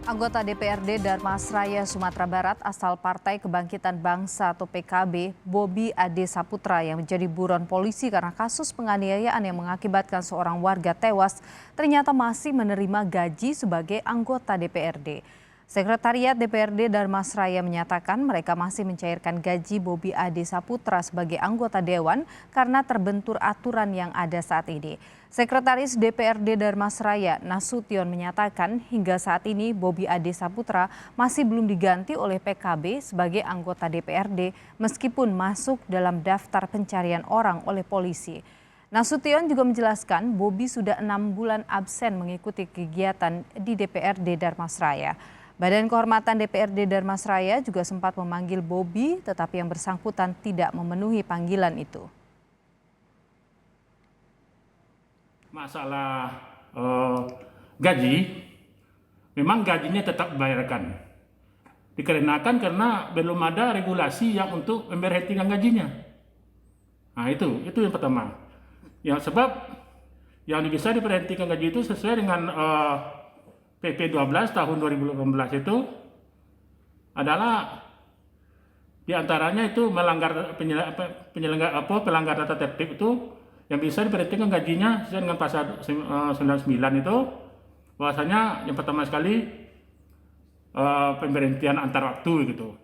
Anggota DPRD Darmasraya Sumatera Barat asal Partai Kebangkitan Bangsa atau PKB, Bobi Ade Saputra yang menjadi buron polisi karena kasus penganiayaan yang mengakibatkan seorang warga tewas ternyata masih menerima gaji sebagai anggota DPRD. Sekretariat DPRD Darmasraya menyatakan mereka masih mencairkan gaji Bobi Ade Saputra sebagai anggota dewan karena terbentur aturan yang ada saat ini. Sekretaris DPRD Darmasraya Nasution menyatakan hingga saat ini Bobi Ade Saputra masih belum diganti oleh PKB sebagai anggota DPRD meskipun masuk dalam daftar pencarian orang oleh polisi. Nasution juga menjelaskan Bobi sudah 6 bulan absen mengikuti kegiatan di DPRD Darmasraya. Badan Kehormatan DPRD Darmasraya juga sempat memanggil Bobi, tetapi yang bersangkutan tidak memenuhi panggilan itu. Masalah gaji, memang gajinya tetap dibayarkan. Dikarenakan karena belum ada regulasi yang untuk memberhentikan gajinya. Nah itu yang pertama. Yang sebab yang bisa diberhentikan gaji itu sesuai dengan PP 12 tahun 2018 itu adalah diantaranya itu melanggar pelanggar tata tertib itu yang bisa diberhentikan gajinya sesuai dengan pasal 99 itu bahwasanya yang pertama sekali pemberhentian antar waktu gitu.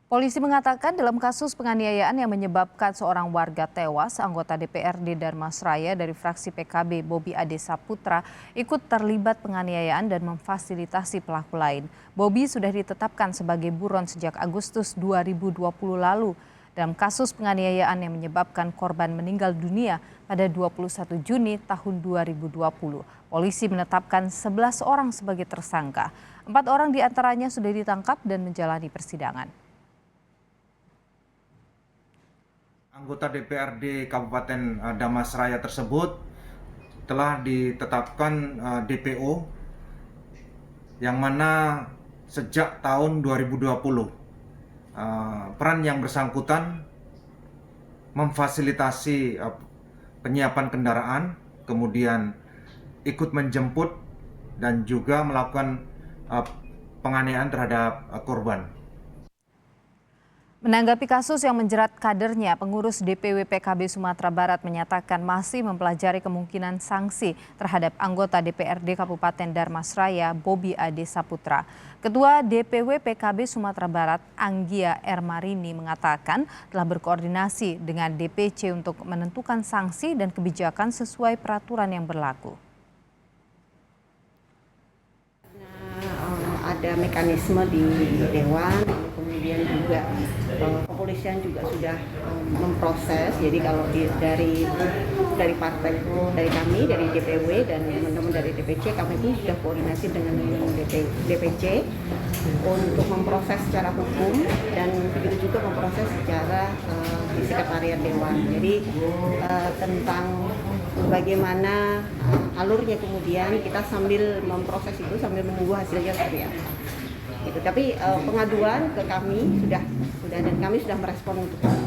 Polisi mengatakan dalam kasus penganiayaan yang menyebabkan seorang warga tewas, anggota DPRD Darmasraya dari fraksi PKB Bobi Ade Saputra ikut terlibat penganiayaan dan memfasilitasi pelaku lain. Bobi sudah ditetapkan sebagai buron sejak Agustus 2020 lalu dalam kasus penganiayaan yang menyebabkan korban meninggal dunia pada 21 Juni tahun 2020. Polisi menetapkan 11 orang sebagai tersangka. 4 orang diantaranya sudah ditangkap dan menjalani persidangan. Anggota DPRD Kabupaten Darmasraya tersebut telah ditetapkan DPO yang mana sejak tahun 2020 peran yang bersangkutan memfasilitasi penyiapan kendaraan, kemudian ikut menjemput dan juga melakukan penganiayaan terhadap korban. Menanggapi kasus yang menjerat kadernya, pengurus DPW PKB Sumatera Barat menyatakan masih mempelajari kemungkinan sanksi terhadap anggota DPRD Kabupaten Darmasraya Bobi Ade Saputra. Ketua DPW PKB Sumatera Barat Anggia Ermarini mengatakan telah berkoordinasi dengan DPC untuk menentukan sanksi dan kebijakan sesuai peraturan yang berlaku. Ada mekanisme di Dewan, kemudian juga kepolisian juga sudah memproses. Jadi kalau dari partai, dari kami, dari DPW dan teman-teman dari DPC, kami ini sudah koordinasi dengan DPC untuk memproses secara hukum dan begitu juga memproses secara di sekretariat Dewan. Jadi tentang bagaimana alurnya kemudian kita sambil memproses itu sambil menunggu hasilnya seperti apa. Gitu. Tapi pengaduan ke kami sudah dan kami sudah merespon untuk itu.